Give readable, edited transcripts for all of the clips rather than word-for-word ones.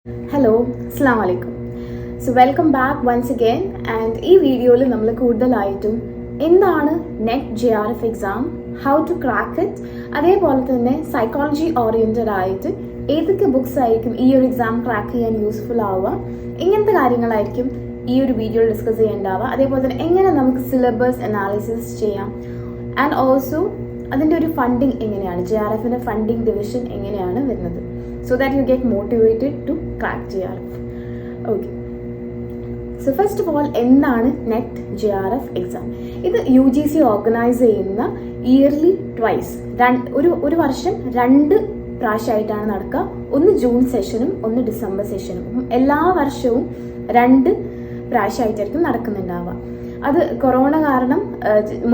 Hello, അസ്സാം വലൈക്കും. So welcome back once again. And ഈ വീഡിയോയിൽ നമ്മൾ കൂടുതലായിട്ടും എന്താണ് net JRF exam, how to crack it, അതേപോലെ തന്നെ സൈക്കോളജി ഓറിയൻറ്റഡ് ആയിട്ട് ഏതൊക്കെ ബുക്സ് ആയിരിക്കും ഈ ഒരു എക്സാം ക്രാക്ക് ചെയ്യാൻ യൂസ്ഫുൾ ആവുക, ഇങ്ങനത്തെ കാര്യങ്ങളായിരിക്കും ഈ ഒരു വീഡിയോയിൽ ഡിസ്കസ് ചെയ്യേണ്ടാവുക. അതേപോലെ തന്നെ എങ്ങനെ നമുക്ക് സിലബസ് അനാലിസിസ് ചെയ്യാം, ആൻഡ് ഓൾസോ അതിൻ്റെ ഒരു ഫണ്ടിങ് എങ്ങനെയാണ്, JRFൻ്റെ ഫണ്ടിങ് ഡിവിഷൻ എങ്ങനെയാണ് വരുന്നത്, so that you get motivated to crack JRF. Okay. So first of all, എന്താണ് നെറ്റ് JRF എക്സാം? ഇത് UGC ഓർഗനൈസ് ചെയ്യുന്ന ഇയർലി ട്വൈസ്, ഒരു വർഷം 2 പ്രാവശ്യമായിട്ടാണ് നടക്കുക. ഒന്ന് ജൂൺ സെഷനും ഒന്ന് ഡിസംബർ സെഷനും. എല്ലാ വർഷവും 2 പ്രാവശ്യമായിട്ടായിരിക്കും നടക്കുന്നുണ്ടാവുക. അത് കൊറോണ കാരണം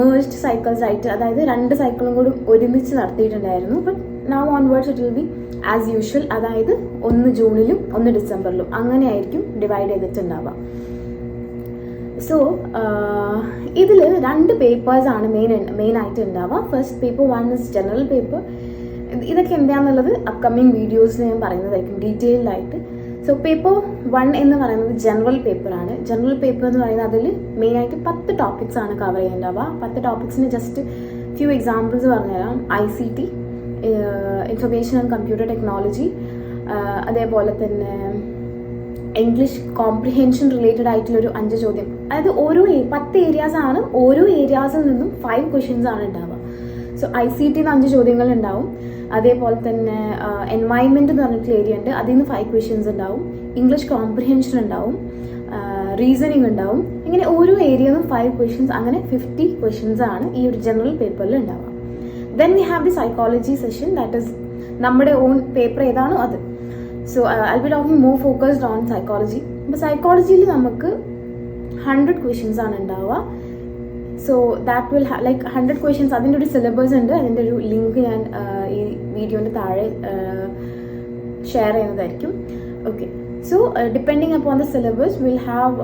മേർജ്ഡ് സൈക്കിൾസ് ആയിട്ട്, അതായത് 2 സൈക്കിളും കൂടി ഒരുമിച്ച് നടത്തിയിട്ടുണ്ടായിരുന്നു. But now onwards it will be as usual, അതായത് ഒന്ന് ജൂണിലും ഒന്ന് ഡിസംബറിലും അങ്ങനെയായിരിക്കും ഡിവൈഡ് ചെയ്തിട്ടുണ്ടാവുക. സോ ഇതിൽ 2 പേപ്പേഴ്സാണ് മെയിൻ ആയിട്ട് ഉണ്ടാവുക. First paper 1 is general paper. ഇതൊക്കെ എന്താണെന്നുള്ളത് അപ്കമിങ് വീഡിയോസിൽ ഞാൻ പറയുന്നതായിരിക്കും ഡീറ്റെയിൽഡ് ആയിട്ട്. സോ പേപ്പർ 1 എന്ന് പറയുന്നത് ജനറൽ പേപ്പറാണ്. ജനറൽ പേപ്പർ എന്ന് പറയുന്നത് അതിൽ മെയിനായിട്ട് 10 ടോപ്പിക്സ് ആണ് കവർ ചെയ്യേണ്ടാവുക. 10 ടോപ്പിക്സിന് ജസ്റ്റ് ഫ്യൂ എക്സാമ്പിൾസ് പറഞ്ഞുതരാം. ICT, information and computer technology, അതേപോലെ തന്നെ ഇംഗ്ലീഷ് കോംപ്രിഹെൻഷൻ റിലേറ്റഡ് ആയിട്ടുള്ളൊരു 5 ചോദ്യം. അതായത് 10 ഏരിയാസ് ആണ്. ഓരോ ഏരിയാസിൽ നിന്നും 5 ക്വസ്റ്റ്യൻസ് ആണ് ഉണ്ടാവുക. സോ ICT 5 ചോദ്യങ്ങൾ ഉണ്ടാവും. അതേപോലെ തന്നെ എൻവയൺമെന്റ് എന്ന് പറഞ്ഞിട്ടുള്ള ഏരിയ ഉണ്ട്, അതിൽ നിന്ന് 5 ക്വസ്റ്റ്യൻസ് ഉണ്ടാവും. ഇംഗ്ലീഷ് കോംപ്രിഹെൻഷൻ ഉണ്ടാവും, റീസണിങ് ഉണ്ടാവും. ഇങ്ങനെ ഓരോ ഏരിയയിൽ നിന്നും 5 ക്വസ്റ്റ്യൻസ്, അങ്ങനെ 50 ക്വസ്റ്റ്യൻസ് ആണ് ഈ ഒരു ജനറൽ പേപ്പറിൽ ഉണ്ടാവുക. Then we have the psychology session, that is നമ്മുടെ ഓൺ പേപ്പർ ഏതാണോ അത്. So I'll be talking more focused on psychology. അപ്പോൾ സൈക്കോളജിയിൽ നമുക്ക് 100 ക്വസ്റ്റ്യൻസ് ആണ് ഉണ്ടാവുക. So that will like 100 questions. അതിൻ്റെ ഒരു സിലബസ് ഉണ്ട്, അതിൻ്റെ ഒരു ലിങ്ക് ഞാൻ ഈ വീഡിയോൻ്റെ താഴെ ഷെയർ ചെയ്യുന്നതായിരിക്കും. Okay. So depending upon the syllabus will have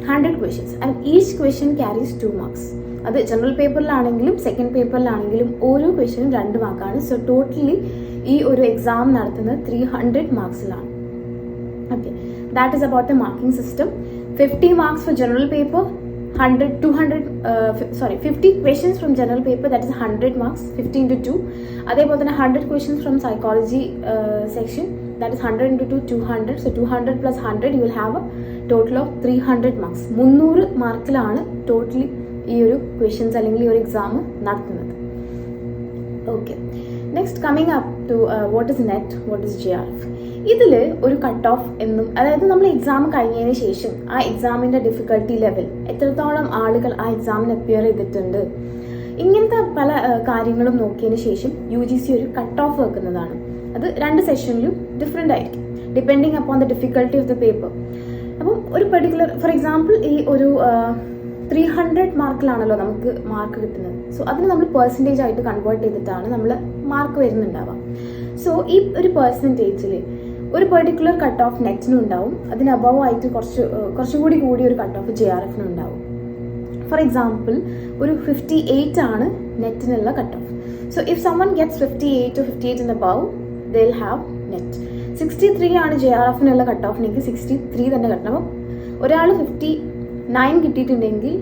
100 questions and each question carries 2 marks. അത് ജനറൽ പേപ്പറിലാണെങ്കിലും സെക്കൻഡ് പേപ്പറിലാണെങ്കിലും ഓരോ ക്വസ്റ്റ്യനും 2 മാർക്കാണ്. സോ ടോട്ടലി ഈ ഒരു എക്സാം നടത്തുന്നത് 300 മാർക്സിലാണ്. Okay, that is about the marking system. 50 marks for general paper, 50 questions from general paper, that is 100 marks, 50 into 2. അതേപോലെ തന്നെ 100 questions from psychology section, that is 100 into 2, 200. So 200 plus 100 you will have a total of 300 marks. 300 മാർക്കിലാണ് totally ഈ ഒരു questions അല്ലെങ്കിൽ ഈ ഒരു exam നടത്തുന്നത്. Okay, next coming up to what is net, what is JRF. ഇതിൽ ഒരു കട്ട് ഓഫ് എന്നും, അതായത് നമ്മൾ എക്സാം കഴിഞ്ഞതിന് ശേഷം ആ എക്സാമിൻ്റെ ഡിഫിക്കൽട്ടി ലെവൽ, എത്രത്തോളം ആളുകൾ ആ എക്സാമിന് അപ്പിയർ ചെയ്തിട്ടുണ്ട്, ഇങ്ങനത്തെ പല കാര്യങ്ങളും നോക്കിയതിന് ശേഷം UGC ഒരു കട്ട് ഓഫ് വെക്കുന്നതാണ്. അത് 2 സെഷനിലും ഡിഫറെൻ്റ് ആയിരിക്കും depending upon the difficulty of the paper. അപ്പം ഒരു പെർട്ടിക്കുലർ, ഫോർ എക്സാമ്പിൾ ഈ ഒരു 300 മാർക്കിലാണല്ലോ നമുക്ക് മാർക്ക് കിട്ടുന്നത്. സോ അതിന് നമ്മൾ പെർസെൻറ്റേജ് ആയിട്ട് കൺവേർട്ട് ചെയ്തിട്ടാണ് നമ്മൾ മാർക്ക് വരുന്നുണ്ടാവുക. സോ ഈ ഒരു പെർസെൻറ്റേജിൽ ഒരു പെർട്ടിക്കുലർ കട്ട് ഓഫ് നെറ്റിനും ഉണ്ടാവും, അതിന് അബവ് ആയിട്ട് കുറച്ചുകൂടി കൂടിയ ഒരു കട്ട് ഓഫ് JRFനും ഉണ്ടാവും. ഫോർ എക്സാമ്പിൾ ഒരു 58 ആണ് നെറ്റിനുള്ള cut off. So if someone gets 58 or 58 and above, they will have net. 63 ആണ് JRFനുള്ള കട്ട് ഓഫിനെങ്കിൽ 63 തന്നെ കിട്ടണം. ഒരാൾ 59 കിട്ടിയിട്ടുണ്ടെങ്കിൽ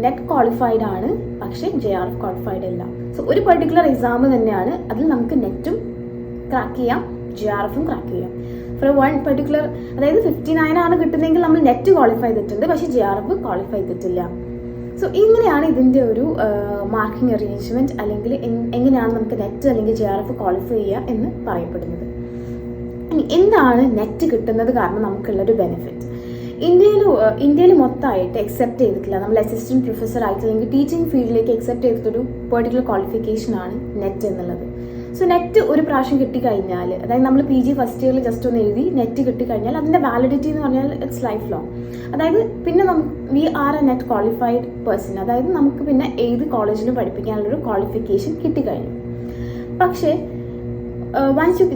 നെറ്റ് ക്വാളിഫൈഡ് ആണ്, പക്ഷേ JRF ക്വാളിഫൈഡ് അല്ല. സോ ഒരു പെർട്ടിക്കുലർ എക്സാം തന്നെയാണ്, അതിൽ നമുക്ക് നെറ്റും ക്രാക്ക് ചെയ്യാം, JRFും ക്രാക്ക് ചെയ്യാം. ഫോർ വൺ പെർട്ടിക്കുലർ, അതായത് 59 ആണ് കിട്ടുന്നതെങ്കിൽ നമ്മൾ നെറ്റ് ക്വാളിഫൈ ചെയ്തിട്ടുണ്ട്, പക്ഷേ JRF ക്വാളിഫൈ ചെയ്തിട്ടില്ല. സോ ഇങ്ങനെയാണ് ഇതിൻ്റെ ഒരു മാർക്കിംഗ് അറേഞ്ച്മെന്റ്, അല്ലെങ്കിൽ എങ്ങനെയാണ് നമുക്ക് നെറ്റ് അല്ലെങ്കിൽ JRF ക്വാളിഫൈ ചെയ്യുക എന്ന് പറയപ്പെടുന്നത്. ഇനി എന്താണ് നെറ്റ് കിട്ടുന്നത് കാരണം നമുക്കുള്ളൊരു ബെനിഫിറ്റ്? ഇന്ത്യയിൽ മൊത്തമായിട്ട് എക്സെപ്റ്റ് ചെയ്തിട്ടില്ല, നമ്മൾ അസിസ്റ്റന്റ് പ്രൊഫസർ ആയിട്ട് അല്ലെങ്കിൽ ടീച്ചിങ് ഫീൽഡിലേക്ക് എക്സെപ്റ്റ് ചെയ്തിട്ടൊരു പെർട്ടിക്കുലർ ക്വാളിഫിക്കേഷനാണ് നെറ്റ് എന്നുള്ളത്. സോ നെറ്റ് ഒരു പ്രാവശ്യം കിട്ടിക്കഴിഞ്ഞാൽ, അതായത് നമ്മൾ PG ഫസ്റ്റ് ഇയറിൽ ജസ്റ്റ് ഒന്ന് എഴുതി നെറ്റ് കിട്ടിക്കഴിഞ്ഞാൽ അതിൻ്റെ വാലിഡിറ്റി എന്ന് പറഞ്ഞാൽ ഇറ്റ്സ് ലൈഫ് ലോങ്. അതായത് പിന്നെ we are a net qualified person, അതായത് നമുക്ക് പിന്നെ ഏത് കോളേജിലും പഠിപ്പിക്കാനുള്ളൊരു ക്വാളിഫിക്കേഷൻ കിട്ടിക്കഴിഞ്ഞു. പക്ഷേ വൺസ് യു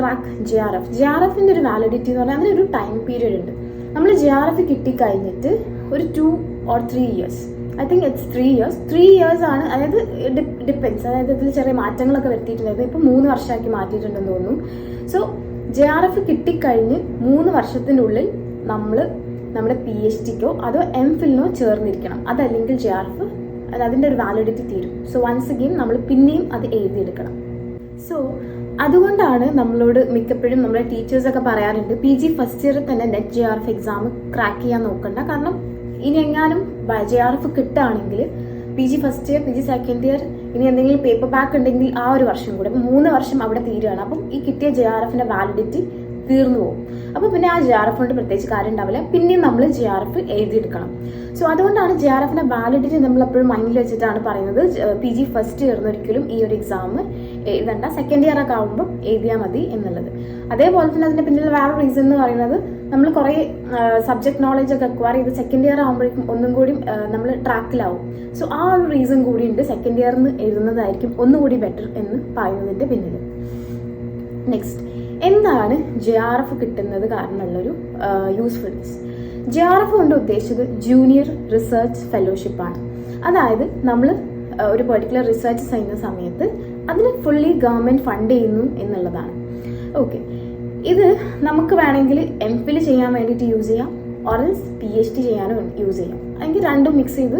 ക്രാക്ക് JRFിൻ്റെ ഒരു വാലിഡിറ്റി എന്ന് പറഞ്ഞാൽ അതിനൊരു ടൈം പീരീഡ് ഉണ്ട്. നമ്മൾ JRF കിട്ടിക്കഴിഞ്ഞിട്ട് ഒരു 2 or 3 years, I think it's 3 years. 3 years ആണ്, അതായത് ഡിപ്പെൻസ്, അതായത് ഇതിൽ ചെറിയ മാറ്റങ്ങളൊക്കെ വരുത്തിയിട്ടുണ്ടായിരുന്നു. ഇപ്പോൾ 3 വർഷമാക്കി മാറ്റിയിട്ടുണ്ടെന്ന് തോന്നുന്നു. സോ JRF കിട്ടിക്കഴിഞ്ഞ് 3 വർഷത്തിനുള്ളിൽ നമ്മൾ നമ്മുടെ PhDക്കോ അതോ MPhilനോ ചേർന്നിരിക്കണം. അതല്ലെങ്കിൽ JRF അതിൻ്റെ ഒരു വാലിഡിറ്റി തീരും. സോ വൺസ് അഗെയിൻ നമ്മൾ പിന്നെയും അത് എഴുതിയെടുക്കണം. സോ അതുകൊണ്ടാണ് നമ്മളോട് മിക്കപ്പോഴും നമ്മുടെ ടീച്ചേഴ്സൊക്കെ പറയാറുണ്ട് PG ഫസ്റ്റ് ഇയറിൽ തന്നെ നെറ്റ് JRF എക്സാം ക്രാക്ക് ചെയ്യാൻ നോക്കണ്ട. കാരണം ഇനി എങ്ങാനും JRF കിട്ടുകയാണെങ്കിൽ PG first year, PG second year, ഇനി എന്തെങ്കിലും പേപ്പർ ബാക്ക് ഉണ്ടെങ്കിൽ ആ ഒരു വർഷം കൂടെ, അപ്പം 3 വർഷം അവിടെ തീരുകയാണ്. അപ്പം ഈ കിട്ടിയ JRFന്റെ വാലിഡിറ്റി തീർന്നു പോകും. അപ്പോൾ പിന്നെ ആ JRF കൊണ്ട് പ്രത്യേകിച്ച് കാര്യം ഉണ്ടാവില്ല. പിന്നെയും നമ്മൾ JRF എഴുതിയെടുക്കണം. സോ അതുകൊണ്ടാണ് JRFന്റെ വാലിഡിറ്റി നമ്മൾ എപ്പോഴും മൈൻഡിൽ വെച്ചിട്ടാണ് പറയുന്നത് PG ഫസ്റ്റ് ഇയറിന് ഒരിക്കലും ഈ ഒരു എക്സാം എഴുതണ്ട, സെക്കൻഡ് ഇയർ ഒക്കെ ആകുമ്പോൾ എഴുതിയാൽ മതി എന്നുള്ളത്. അതേപോലെ തന്നെ അതിന്റെ പിന്നിൽ വേറെ റീസൺ എന്ന് പറയുന്നത് നമ്മൾ കുറേ സബ്ജക്ട് നോളജ് ഒക്കെ അക്വയർ ചെയ്ത് സെക്കൻഡ് ഇയർ ആകുമ്പോഴേക്കും ഒന്നും കൂടി നമ്മൾ ട്രാക്കിലാവും. സോ ആ ഒരു റീസൺ കൂടി ഉണ്ട് സെക്കൻഡ് ഇയറിന് എഴുതുന്നതായിരിക്കും ഒന്നുകൂടി ബെറ്റർ എന്ന് പറയുന്നതിന്റെ പിന്നിൽ. നെക്സ്റ്റ്, എന്താണ് JRF കിട്ടുന്നത് കാരണമുള്ളൊരു യൂസ്ഫുൾനെസ്? JRF കൊണ്ട് ഉദ്ദേശിച്ചത് ജൂനിയർ റിസർച്ച് ഫെലോഷിപ്പാണ്. അതായത് നമ്മൾ ഒരു പെർട്ടിക്കുലർ റിസർച്ച് ചെയ്യുന്ന സമയത്ത് അതിന് ഫുള്ളി ഗവൺമെന്റ് ഫണ്ട് ചെയ്യുന്നു എന്നുള്ളതാണ്. ഓക്കെ, ഇത് നമുക്ക് വേണമെങ്കിൽ MPhil ചെയ്യാൻ വേണ്ടിയിട്ട് യൂസ് ചെയ്യാം, ഓറൽസ് PhD ചെയ്യാനും യൂസ് ചെയ്യാം, അല്ലെങ്കിൽ രണ്ടും മിക്സ് ചെയ്ത്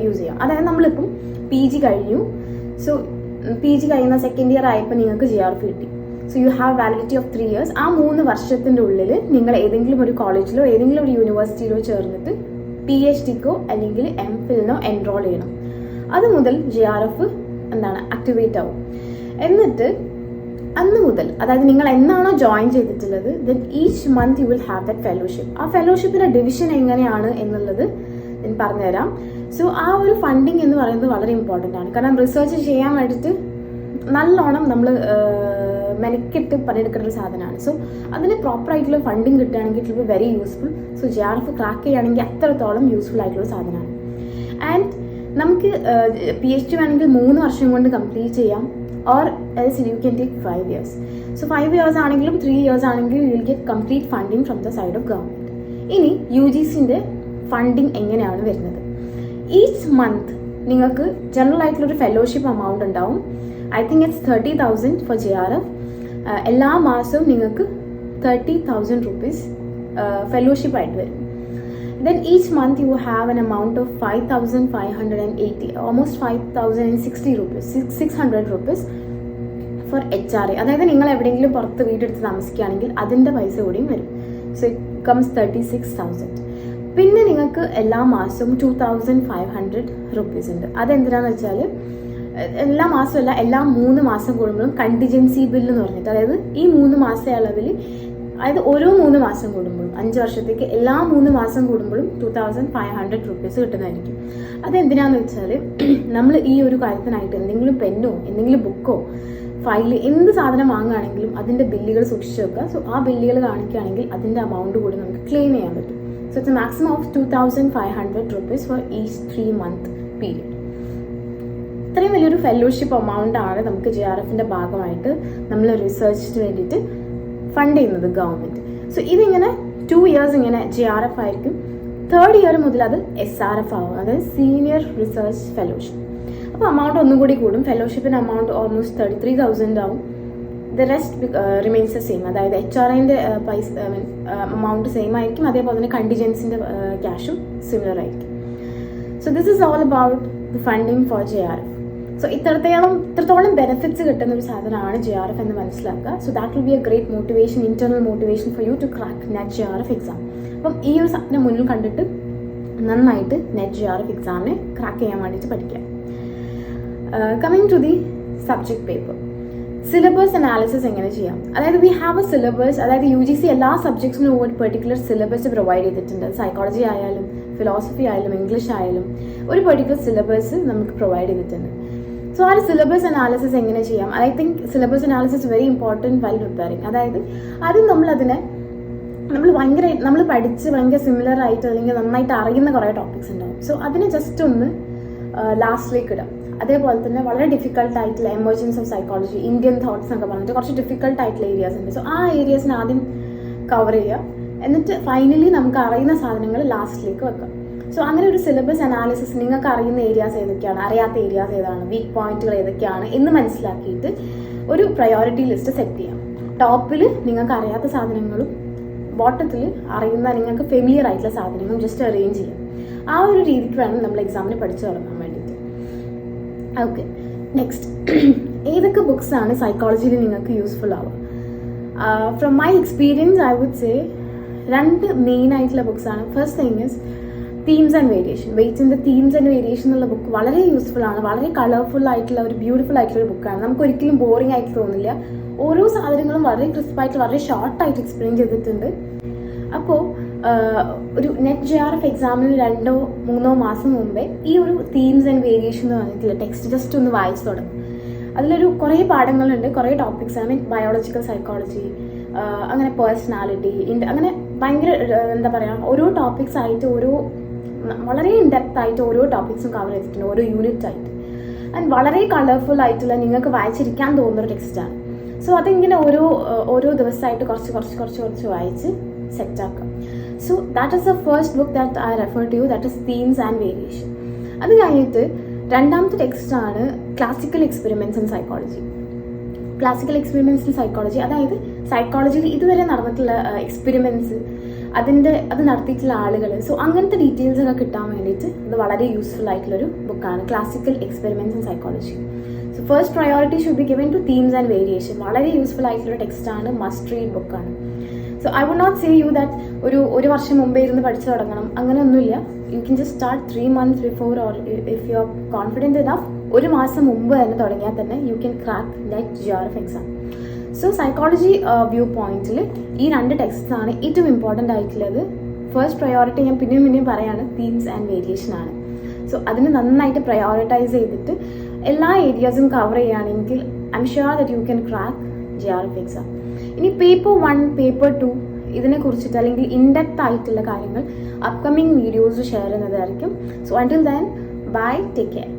യൂസ് ചെയ്യാം. അതായത് നമ്മളിപ്പം PG കഴിഞ്ഞു, സോ PG കഴിയുന്ന സെക്കൻഡ് ഇയർ ആയപ്പോൾ നിങ്ങൾക്ക് JRF കിട്ടി. So you have validity of 3 years. ആ 3 വർഷത്തിൻ്റെ ഉള്ളിൽ നിങ്ങൾ ഏതെങ്കിലും ഒരു കോളേജിലോ ഏതെങ്കിലും ഒരു യൂണിവേഴ്സിറ്റിയിലോ ചേർന്നിട്ട് PhDക്കോ അല്ലെങ്കിൽ MPhilനോ എൻറോൾ ചെയ്യണം. അത് മുതൽ JRF ആക്ടിവേറ്റ് ആവും. എന്നിട്ട് അന്ന് മുതൽ, അതായത് നിങ്ങൾ എന്നാണോ ജോയിൻ ചെയ്തിട്ടുള്ളത്, then each month U will have that fellowship. ആ ഫെലോഷിപ്പിന്റെ ഡിവിഷൻ എങ്ങനെയാണ് എന്നുള്ളത് ഞാൻ പറഞ്ഞുതരാം. സോ ആ ഒരു ഫണ്ടിങ് എന്ന് പറയുന്നത് വളരെ ഇമ്പോർട്ടൻ്റ് ആണ്. കാരണം റിസർച്ച് ചെയ്യാൻ വേണ്ടിയിട്ട് നല്ലോണം നമ്മൾ മെനക്കെട്ട് പണിയെടുക്കുന്ന ഒരു സാധനമാണ്. സോ അതിന് പ്രോപ്പറായിട്ടുള്ള ഫണ്ടിങ് കിട്ടുകയാണെങ്കിൽ it will be very useful. So JRF crack ചെയ്യുകയാണെങ്കിൽ അത്രത്തോളം യൂസ്ഫുൾ ആയിട്ടുള്ള സാധനമാണ്. ആൻഡ് നമുക്ക് PhD വേണമെങ്കിൽ 3 വർഷം കൊണ്ട് കംപ്ലീറ്റ് ചെയ്യാം, or else you can take 5 years. So 5 years ആണെങ്കിലും 3 years ആണെങ്കിലും you will get complete funding from the side of government. ഇനി UGCന്റെ ഫണ്ടിങ് എങ്ങനെയാണ് വരുന്നത്? ഈച്ച് മന്ത് നിങ്ങൾക്ക് ജനറൽ ആയിട്ടുള്ളൊരു ഫെലോഷിപ്പ് എമൗണ്ട് ഉണ്ടാവും. I think it's 30,000 for JRF. എല്ലാ മാസവും നിങ്ങൾക്ക് 30,000 rupees ഫെലോഷിപ്പ് ആയിട്ട് വരും. Then each month you have an amount of 5,580, almost 5,060 rupees, 600 rupees for HRA. അതായത് നിങ്ങൾ എവിടെയെങ്കിലും പുറത്ത് വീടെടുത്ത് താമസിക്കുകയാണെങ്കിൽ അതിൻ്റെ പൈസ കൂടിയും വരും. So it comes 36,000. പിന്നെ നിങ്ങൾക്ക് എല്ലാ മാസവും 2,500 rupees ഉണ്ട്. അതെന്തിനാന്ന് വെച്ചാൽ എല്ലാ മാസമല്ല, എല്ലാ 3 മാസം കൂടുമ്പോഴും കണ്ടിജൻസി ബില്ല് എന്ന് പറഞ്ഞിട്ട്, അതായത് ഈ 3 മാസ അളവിൽ, അതായത് ഓരോ 3 മാസം കൂടുമ്പോഴും 5 വർഷത്തേക്ക് എല്ലാ 3 മാസം കൂടുമ്പോഴും 2,500 rupees കിട്ടുന്നതായിരിക്കും. അതെന്തിനാന്ന് വെച്ചാൽ നമ്മൾ ഈ ഒരു കാര്യത്തിനായിട്ട് എന്തെങ്കിലും പെന്നോ എന്തെങ്കിലും ബുക്കോ ഫയൽ എന്ത് സാധനം വാങ്ങുകയാണെങ്കിലും അതിൻ്റെ ബില്ലുകൾ സൂക്ഷിച്ച് വെക്കുക. സോ ആ ബില്ലുകൾ കാണിക്കുകയാണെങ്കിൽ അതിൻ്റെ എമൗണ്ട് കൂടി നമുക്ക് ക്ലെയിം ചെയ്യാൻ പറ്റും. So it's A maximum of 2,500 rupees for each 3 month period. ഇത്രയും വലിയൊരു ഫെലോഷിപ്പ് എമൗണ്ട് ആണ് നമുക്ക് JRFന്റെ ഭാഗമായിട്ട് നമ്മൾ റിസർച്ചിന് വേണ്ടിയിട്ട് ഫണ്ട് ചെയ്യുന്നത് ഗവൺമെന്റ്. സോ ഇതിങ്ങനെ 2 years ഇങ്ങനെ JRF ആയിരിക്കും. 3rd year മുതൽ അത് SRF ആവും, അതായത് സീനിയർ റിസർച്ച് ഫെലോഷിപ്പ്. അപ്പോൾ എമൗണ്ട് ഒന്നും കൂടി കൂടും. ഫെലോഷിപ്പിന് എമൗണ്ട് ഓൾമോസ്റ്റ് 33,000 ആവും. The rest remains the same, അതായത് HRAന്റെ പൈസ എമൗണ്ട് സെയിം ആയിരിക്കും. അതേപോലെ തന്നെ കണ്ടിജൻസിന്റെ ക്യാഷും സിമിലർ ആയിരിക്കും. So this is all about the funding for JRF. So ഇത്രത്തോളം ബെനിഫിറ്റ്സ് കിട്ടുന്ന ഒരു സാധനമാണ് JRF എന്ന് മനസ്സിലാക്കുക. So that will be a great motivation, internal motivation for you to crack net JRF exam. അപ്പം ഈ ഒരു സാധനം മുന്നിൽ കണ്ടിട്ട് നന്നായിട്ട് നെറ്റ് JRF എക്സാമിനെ ക്രാക്ക് ചെയ്യാൻ വേണ്ടിയിട്ട് പഠിക്കാം. Coming to the subject paper, syllabus analysis എങ്ങനെ ചെയ്യാം? അതായത് വി ഹാവ് എ സിലബസ്, അതായത് UGC എല്ലാ സബ്ജക്ട്സിനും ഒരു പെർട്ടിക്കുലർ സിലബസ് പ്രൊവൈഡ് ചെയ്തിട്ടുണ്ട്. സൈക്കോളജി ആയാലും ഫിലോസഫി ആയാലും ഇംഗ്ലീഷ് ആയാലും ഒരു പെർട്ടിക്കുലർ സിലബസ് നമുക്ക് പ്രൊവൈഡ് ചെയ്തിട്ടുണ്ട്. സോ ആ ഒരു സിലബസ് അനാലിസിസ് എങ്ങനെ ചെയ്യാം? I think syllabus analysis very important while preparing. അതായത് ആദ്യം നമ്മൾ പഠിച്ച് ഭയങ്കര സിമിലർ ആയിട്ട് അല്ലെങ്കിൽ നന്നായിട്ട് അറിയുന്ന കുറേ ടോപ്പിക്സ് ഉണ്ടാവും. സോ അതിനെ ജസ്റ്റ് ഒന്ന് ലാസ്റ്റിലേക്ക് ഇടാം. അതേപോലെ തന്നെ വളരെ ഡിഫിക്കൽട്ട് ആയിട്ടുള്ള emergence of psychology, Indian thoughts എന്നൊക്കെ പറഞ്ഞിട്ട് കുറച്ച് ഡിഫിക്കൽട്ട് ആയിട്ടുള്ള ഏരിയാസ് ഉണ്ട്. സോ ആ ഏരിയാസിന് ആദ്യം കവർ ചെയ്യുക, എന്നിട്ട് ഫൈനലി നമുക്ക് അറിയുന്ന സാധനങ്ങൾ ലാസ്റ്റിലേക്ക് വെക്കാം. സോ അങ്ങനെ ഒരു സിലബസ് അനാലിസിസ്, നിങ്ങൾക്ക് അറിയുന്ന ഏരിയാസ് ഏതൊക്കെയാണ്, അറിയാത്ത ഏരിയാസ് ഏതാണ്, വീക്ക് പോയിന്റുകൾ ഏതൊക്കെയാണ് എന്ന് മനസ്സിലാക്കിയിട്ട് ഒരു പ്രയോറിറ്റി ലിസ്റ്റ് സെറ്റ് ചെയ്യാം. ടോപ്പിൽ നിങ്ങൾക്ക് അറിയാത്ത സാധനങ്ങളും ബോട്ടത്തിൽ അറിയുന്ന നിങ്ങൾക്ക് ഫെമിലിയർ ആയിട്ടുള്ള സാധനങ്ങളും ജസ്റ്റ് അറേഞ്ച് ചെയ്യാം. ആ ഒരു രീതിക്ക് വേണം നമ്മൾ എക്സാമിന് പഠിച്ചു തുടങ്ങാൻ വേണ്ടിയിട്ട്. ഓക്കെ, നെക്സ്റ്റ് ഏതൊക്കെ ബുക്സാണ് സൈക്കോളജിയിൽ നിങ്ങൾക്ക് യൂസ്ഫുൾ ആവുക? From my experience I would say 2 main ആയിട്ടുള്ള ബുക്സാണ്. First thing is themes and variation. വെയ്റ്റ്സിൻ്റെ തീംസ് ആൻഡ് വേരിയേഷൻ എന്നുള്ള ബുക്ക് വളരെ യൂസ്ഫുൾ ആണ്. വളരെ കളർഫുൾ ആയിട്ടുള്ള ഒരു ബ്യൂട്ടിഫുൾ ആയിട്ടുള്ള ഒരു ബുക്കാണ്. നമുക്ക് ഒരിക്കലും ബോറിംഗ് ആയിട്ട് തോന്നില്ല. ഓരോ സാധനങ്ങളും വളരെ ക്രിസ്പായിട്ട് വളരെ ഷോർട്ടായിട്ട് എക്സ്പ്ലെയിൻ ചെയ്തിട്ടുണ്ട്. അപ്പോൾ ഒരു നെറ്റ് JRF എക്സാമിന് 2-3 മാസം മുമ്പേ ഈ ഒരു തീംസ് ആൻഡ് വേരിയേഷൻ എന്ന് പറഞ്ഞിട്ടുള്ള ടെക്സ്റ്റ് ജസ്റ്റ് ഒന്ന് വായിച്ചു തുടങ്ങും. അതിലൊരു കുറേ പാഠങ്ങളുണ്ട്, കുറേ ടോപ്പിക്സ് ആണ്. ബയോളജിക്കൽ സൈക്കോളജി, അങ്ങനെ പേഴ്സണാലിറ്റി, അങ്ങനെ ഭയങ്കര എന്താ പറയുക, ഓരോ ടോപ്പിക്സ് ആയിട്ട് വളരെ ഇൻഡെപ്ത് ആയിട്ട് ഓരോ ടോപ്പിക്സും കവർ ചെയ്തിട്ടുണ്ട്, ഓരോ യൂണിറ്റ് ആയിട്ട്. ആൻഡ് വളരെ കളർഫുൾ ആയിട്ടുള്ള നിങ്ങൾക്ക് വായിച്ചിരിക്കാൻ തോന്നുന്നൊരു ടെക്സ്റ്റാണ്. സോ അതിങ്ങനെ ഓരോ ദിവസമായിട്ട് കുറച്ച് വായിച്ച് സെറ്റാക്കാം. So that is the first book that I refer to you, that is themes and variation. അത് കഴിഞ്ഞിട്ട് രണ്ടാമത്തെ ടെക്സ്റ്റാണ് classical experiments in psychology. Classical experiments in psychology, അതായത് സൈക്കോളജിയിൽ ഇതുവരെ നടന്നിട്ടുള്ള എക്സ്പെരിമെൻറ്റ്സ്, അത് നടത്തിയിട്ടുള്ള ആളുകൾ, സോ അങ്ങനത്തെ ഡീറ്റെയിൽസ് ഒക്കെ കിട്ടാൻ വേണ്ടിയിട്ട് ഇത് വളരെ യൂസ്ഫുൾ ആയിട്ടുള്ളൊരു ബുക്കാണ് classical experiments in psychology. So first priority should be given to themes and variation. വളരെ യൂസ്ഫുൾ ആയിട്ടുള്ള ടെക്സ്റ്റാണ്, മസ്റ്റ് റീഡ് ബുക്കാണ്. So I would not say you that ഒരു വർഷം മുമ്പേ ഇരുന്ന് പഠിച്ചു തുടങ്ങണം, അങ്ങനെയൊന്നുമില്ല. You can just start 3 months before, or if you are confident enough 1 മാസം മുമ്പ് തന്നെ തുടങ്ങിയാൽ തന്നെ you can crack net JRF exam. So psychology view പോയിന്റിൽ ഈ 2 ടെക്സ്റ്റ്സ് ആണ് ഏറ്റവും ഇമ്പോർട്ടൻ്റ് ആയിട്ടുള്ളത്. ഫസ്റ്റ് പ്രയോറിറ്റി ഞാൻ പിന്നെയും പറയാണ്, തീംസ് ആൻഡ് വേരിയേഷൻ ആണ്. സോ അതിന് നന്നായിട്ട് പ്രയോറിറ്റൈസ് ചെയ്തിട്ട് എല്ലാ ഏരിയാസും കവർ ചെയ്യുകയാണെങ്കിൽ I am sure that you can crack JRF exam. ഇനി പേപ്പർ 1, പേപ്പർ 2 ഇതിനെ കുറിച്ചിട്ട് അല്ലെങ്കിൽ ഇൻഡെപ്ത് ആയിട്ടുള്ള കാര്യങ്ങൾ അപ്കമിങ് വീഡിയോസ് ഷെയർ ചെയ്യുന്നതായിരിക്കും. So until then, bye, take care.